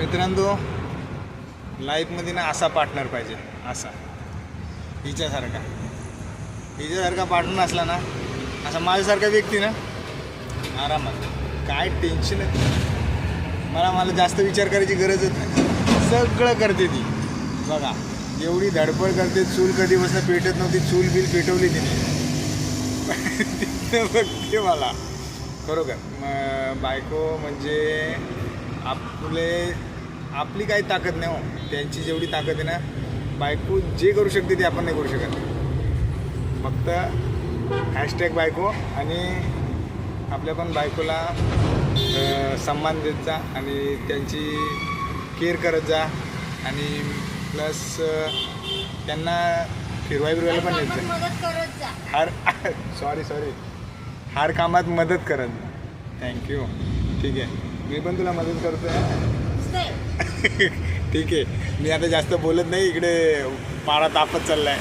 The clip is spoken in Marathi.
मित्रांनो, लाईफमध्ये ना असा पार्टनर पाहिजे, असा हिच्यासारखा पार्टनर असला ना, असा माझ्यासारखा व्यक्ती ना, आरामात काय टेन्शन आहे. मला जास्त विचार करायची गरजच नाही, सगळं करते ती. बघा एवढी धडपड करते, चूल कधीपासून पेटत नव्हती, चूल बिल पेटवली तिने. तिथं बघते मला खरोखर. बायको म्हणजे आपली काही ताकद नाही हो, त्यांची जेवढी ताकद आहे ना, बायको जे करू शकते ते आपण नाही करू शकत. फक्त हॅशटॅग बायको आणि आपल्या पण बायकोला सन्मान देत जा आणि त्यांची केअर करत जा आणि प्लस त्यांना फिरवायला पण देत जा. सॉरी हर कामात मदत करत. थँक्यू. ठीक आहे, मी पण तुला मदत करतो आहे. ठीक आहे, मी आता जास्त बोलत नाही, इकडे पारा तापत चालला आहे.